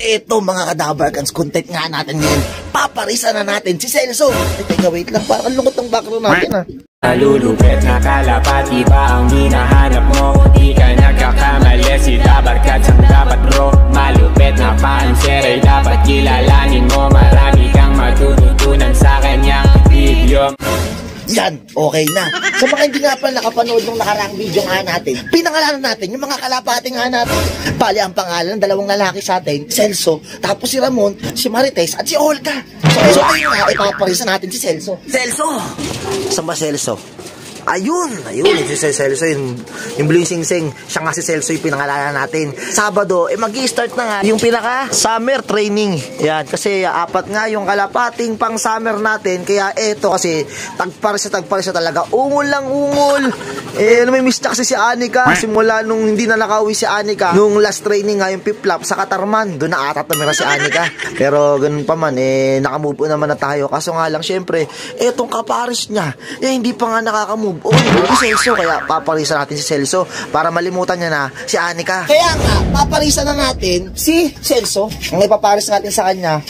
Eto mga kadabarkans, content nga natin ngayon. Paparisa na natin si Celso. Teka, wait lang, parang lungkot ng background natin ha. Nalulupit na kalapati ba ang hinahanap mo? Di ka nagkakamali, si Dabarkats ang dapat bro. Malupit na paanser ay dapat kilalanin mo. Marami kang matututunan sa kanyang video. Yan, okay na. Sa mga hindi nga pala nakapanood ng nakaraang video nga natin, pinangalanan natin yung mga kalapati nga natin. Bali ang pangalan ng dalawang lalaki sa atin, Celso, tapos si Ramon, si Marites, at si Olga. So ayun nga, ipaparisa natin si Celso. Celso! Saan ba Celso? Ayun, si Celso, yung Blue Sing-Sing, siya nga si Celso yung pinangalanan natin. Sabado, mag-i-start na nga yung pinaka-summer training. Yan, kasi apat nga yung kalapating pang-summer natin, kaya eto kasi, tagparisa talaga, ungol lang ungol. Namimiss na kasi si Anika, simula nung hindi na nakauwi si Anika, nung last training nga yung piplap sa Katarman, doon na atat na si Anika. Pero ganun pa man, nakamove on naman na tayo. Kaso nga lang, syempre, etong kaparis niya, hindi pa nga nakakamove si Celso, kaya paparisa natin si Celso para malimutan niya na si Anika. Kaya nga, paparisa na natin si Celso. Ang ipaparis natin sa kanya,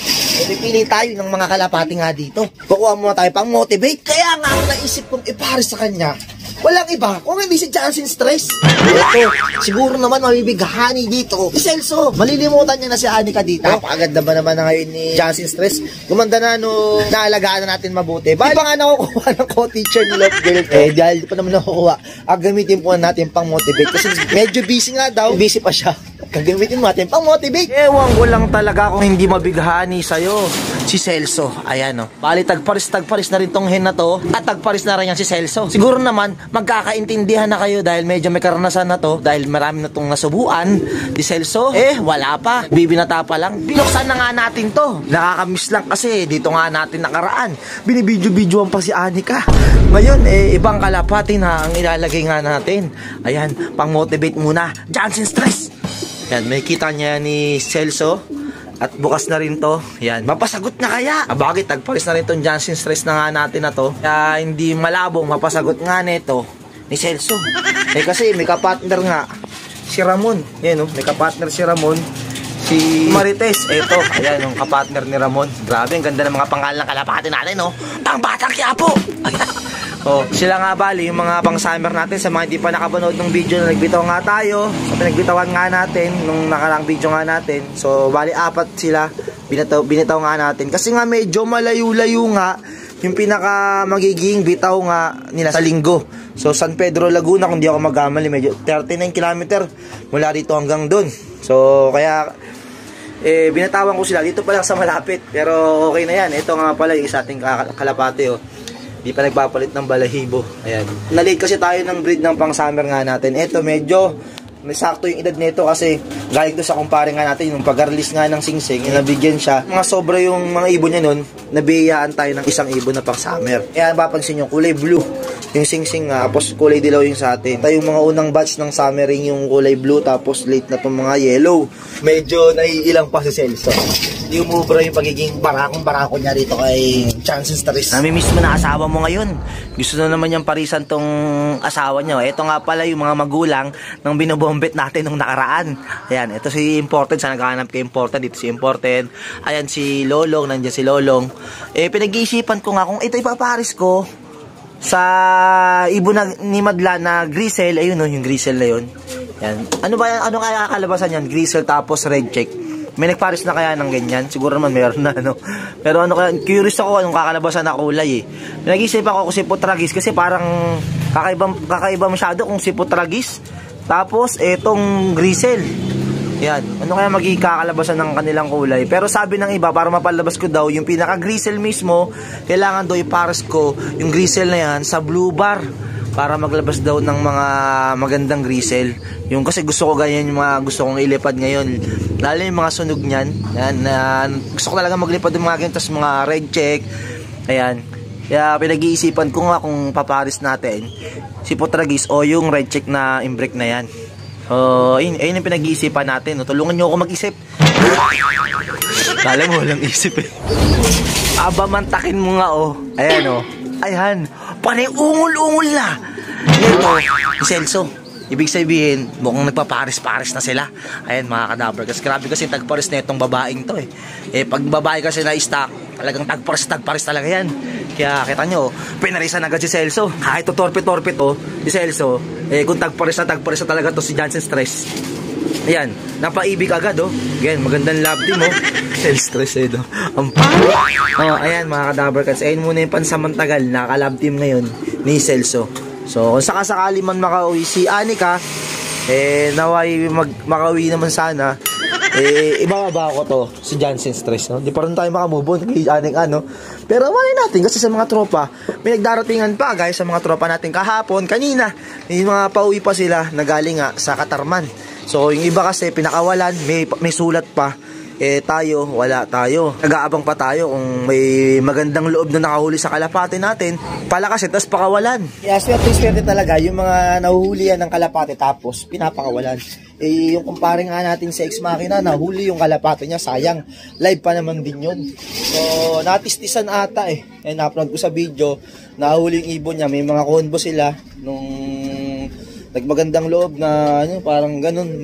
pipili tayo ng mga kalapati nga dito. Kukuha muna tayo pang motivate. Kaya nga, ang naisip kong iparis sa kanya, walang iba kung hindi si Jansen Stress. Ito, siguro naman mabibighani dito si Celso. Malilimutan niya na si Anika dito. Napakaganda ba naman na ngayon ni Jansen Stress? Gumanda na no, naalagaan na natin mabuti. Bakit pa nga nakukuha ng co-teacher ni Love Girl? Dahil pa naman nakukuha, gamitin po natin pang motivate. Kasi medyo busy nga daw. Busy pa siya. Gagamitin natin pang motivate. Ewan ko lang talaga kung hindi mabighani sa'yo si Celso. Ayan o. Bali, tagparis na rin tong hen na to. At tagparis na rin yan si Celso. Siguro naman, magkakaintindihan na kayo dahil medyo may karanasan na to. Dahil marami na tong nasubuan. Si Celso, wala pa. Bibinata pa lang. Binuksan na nga natin to. Nakakamiss lang kasi dito nga natin nakaraan. Binibidyo-bidyoan pa si Anika. Ngayon, ibang kalapati na ang ilalagay nga natin. Ayan, pang-motivate muna. Jansen Stress! Yan, may kita niya ni Celso. At bukas na rin to. Yan, mapasagot na kaya? Bakit? Tagpalis na rin tong Jansen Stress na nga natin na to. Kaya hindi malabong mapasagot nga nito ni Celso. Kasi may kapatner nga si Ramon. Yan o, may kapatner si Ramon. Si Marites, eto, ayan yung kapatner ni Ramon. Grabe, ang ganda ng mga pangalan ng kalapati natin, no? Pang-Batang Quiapo! Sila nga bali, yung mga pang-summer natin. Sa mga hindi pa nakapanood ng video na nagbitaw nga tayo, so pinagbitawan nga natin nung nakarang video nga natin. So bali, apat sila, binitaw nga natin. Kasi nga medyo malayo-layo nga yung pinaka magiging bitaw nga nila sa linggo. So San Pedro, Laguna, kung di ako magkamali, medyo 39 km mula dito hanggang dun. So kaya binatawan ko sila dito pa lang sa malapit. Pero okay na yan. Ito nga pala yung isa ating kalapate, oh. Di pa nagpapalit ng balahibo. Ayan. Nalate kasi tayo ng breed ng pang-summer nga natin. Ito medyo sakto yung edad nito kasi galing to sa kumpare nga natin yung pag-release nga ng Sing-Sing, nabigyan siya. Mga sobra yung mga ibon niya nun, nabiyayaan tayo ng isang ibon na pang-summer. Kaya mapapansin nyo, kulay blue yung Sing-Sing nga, tapos kulay dilaw yung sa atin. Tayo yung mga unang batch ng summering yung kulay blue, tapos late na itong mga yellow. Medyo naiilang pa si Celso. Hindi umubra yung pagiging barakong-barako niya rito kay Jansen Stress. Namimiss mo na asawa mo ngayon. Gusto na naman yung parisan tong asawa niya. Ito nga pala yung mga magulang ng binobombet natin nung nakaraan. Ayan, ito si Imported. Sana naghahanap kay Imported. Dito si Imported. Ayan si Lolong. Nandiyan si Lolong. Pinag-iisipan ko nga kung ito ipaparis ko sa ibon ni Madla na Grisel. Ayun o, yung Grisel na yun. Ayan. Ano kaya kakalabasan yan? Grisel tapos red check. May nagparis na kaya ng ganyan? Siguro naman meron na, no? Pero curious ako anong kakalabasan na kulay, Pinag-isipan ko kung si Putragis kasi parang kakaiba masyado kung si Putragis. Tapos, etong Grisel. Yan. Ano kaya magiging kakalabasan ng kanilang kulay? Pero sabi ng iba, para mapalabas ko daw, yung pinaka-Grisel mismo, kailangan daw iparis ko yung Grisel na yan sa Blue Bar. Para maglabas daw ng mga magandang Grisel. Yung kasi gusto ko ganyan yung mga gusto kong ilipad ngayon. Lalo yung mga sunog niyan. Yan, gusto ko talaga maglipad yung mga ganyan. Tapos mga red check. Ayan. Kaya pinag-iisipan ko nga kung paparis natin si Putragis o yung red check na imbrek na yan. Ayun yung pinag-iisipan natin. No? Tulungan nyo ako mag-isip. Kala mo walang isip Abamantakin mo nga Ayan Ayan. Panay ungol-ungol na. Ito, si Celso. Ibig sabihin, mukhang nagpaparis-paris na sila. Ayan mga kadaver. Kasi grabe kasi tagparis na itong babaeng to pag babae kasi na stock, talagang tagparis talaga yan. Kaya kita nyo, pinarisan agad si Celso. Kahit to torpe-torpe to, si Celso, kung tagparis na talaga to si Johnson Stress. Ayan, napaibig agad Again, magandang love team Stress Ang pangit. Ayan mga kadaver. Kasi ayun muna yung pansamantagal, naka-love team ngayon ni Celso. So, kung sakasakali man makauwi si Anika, naway makauwi naman sana, ibababa ko to, si Johnson Stress, Di pa rin tayo makamove on kay Anika, Pero malay natin, kasi sa mga tropa, may nagdaratingan pa, guys, sa mga tropa natin kahapon, kanina, yung mga pauwi pa sila, nagaling nga sa Katarman. So, yung iba kasi, pinakawalan, may sulat pa. Tayo, wala tayo. Nag-aabang pa tayo kung may magandang loob na nakahuli sa kalapate natin. Palakasin, tapos pakawalan. Kaya swerte talaga yung mga nahuhulihan ng kalapate tapos pinapakawalan. Yung kumpare nga natin sa ex-makina, nahuli yung kalapate niya, sayang. Live pa naman din yun. So, natistisan ata na-upload ko sa video, nahuli yung ibon niya. May mga combo sila nung nagmagandang loob na parang ganun.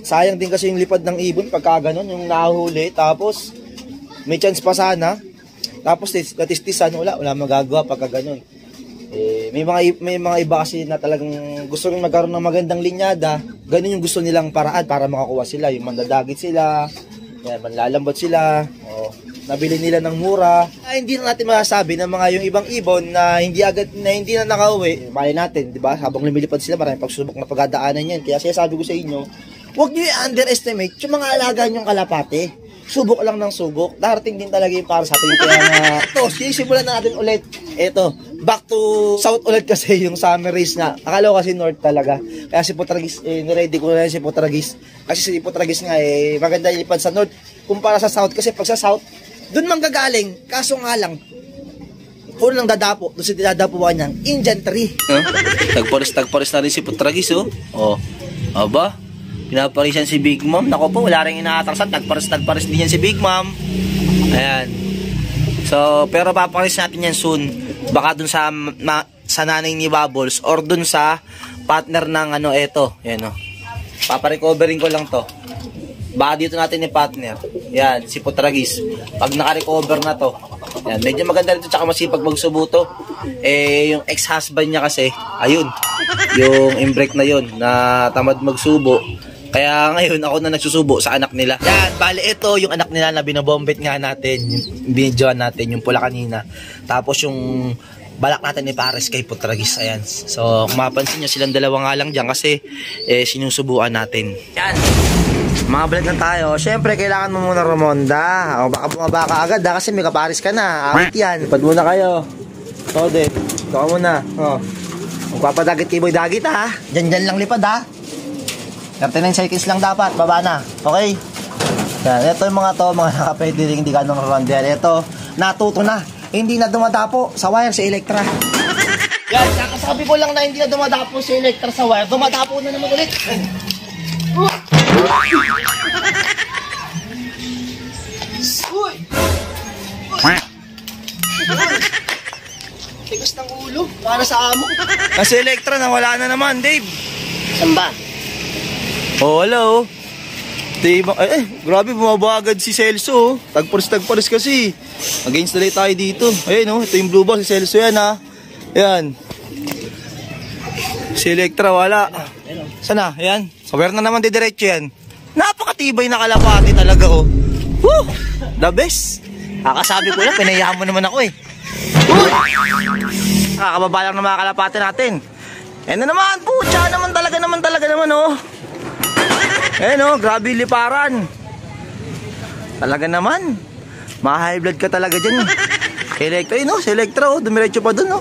Sayang din kasi yung lipad ng ibon pagka ganun, yung nahuli, tapos may chance pa sana, tapos natistisan, wala magagawa pagka ganun. May mga iba kasi na talagang gusto rin magkaroon ng magandang linyada, ganun yung gusto nilang paraan para makakuha sila, yung mandadagit sila, manlalambot sila, nabili nila ng mura. Hindi na natin masasabi na mga yung ibang ibon na hindi na nakauwi, mali natin, di ba? Habang lumilipad sila, maraming pagsubok na pagdadaanan yan. Kaya sabi ko sa inyo, huwag nyo i-underestimate yung mga alaga nyong kalapate. Subok lang ng subok. Darating din talaga yung para sa atin. Kaya nga, sisimulan na natin ulit. Ito, back to south ulit kasi yung summer race nga. Akala ko kasi north talaga. Kaya si Potragis, niready ko na si Potragis. Kasi si Potragis nga, maganda ilipad sa north. Kumpara sa south, kasi pag sa south, dun manggagaling. Kaso nga lang, kung lang dadapo, doon si dadapuan niyang Indian tree. Tagparis na rin si Potragis, Aba? Pinaparisan si Big Mom. Nako po, wala rin inaatrasan. Tagparis din yan si Big Mom. Ayan. So, pero paparis natin yan soon. Baka dun sa nanay ni Bubbles or dun sa partner ng eto. Ayan paparecovering ko lang to. Baka dito natin yung partner. Yan, si Potragis. Pag naka-recover na to. Yan, medyo maganda rin to, tsaka masipag magsubo to. Yung ex-husband niya kasi, ayun. Yung imbrek na yun, na tamad magsubo. Kaya ngayon ako na nagsusubo sa anak nila. Yan, bali ito yung anak nila na binabombit nga natin, yung binidyoan natin, yung pula kanina. Tapos yung balak natin ni Pares kay Potragis. Ayan. So, kung mapansin nyo, silang dalawa nga lang dyan kasi sinusubuan natin. Yan. Mga balik na tayo. Siyempre, kailangan mo muna rumonda. O, baka bumaba ka agad kasi may kaparis ka na. Awit yan. Pad muna kayo. Tode. Ito ka muna. Magpapadagit kay Boy Dagit Diyan lang lipad 39 seconds lang dapat, baba na. Okay? Yan, ito yung mga nakapwede rin hindi ganong ronda. Ito, natuto na. Hindi na dumadapo sa wire sa Electra. Yan, kakasabi ko lang na hindi na dumadapo sa Electra sa wire. Dumadapo na naman ulit. Uy! Tigas ng ulo, para sa amo. Kasi Electra na wala na naman, Dave. Saan ba? Hello. Diba? Grabe, bumaba agad si Celso. Tagparis kasi. Mag-install tayo dito. Ayun ito yung blue ball si Celso yan Yan. Si Electra wala. Sana? Yan. So, where na naman didiretso yan. Napakatibay na kalapati talaga Woo! The best. Kakasabi ko lang, pinayahan mo naman ako Kakababa lang ng mga kalapati natin. Na naman, pucha naman talaga grabe liparan. Talaga naman. Ma-high blood ka talaga dyan. Si Electra, si Electra, dumiretso pa dun,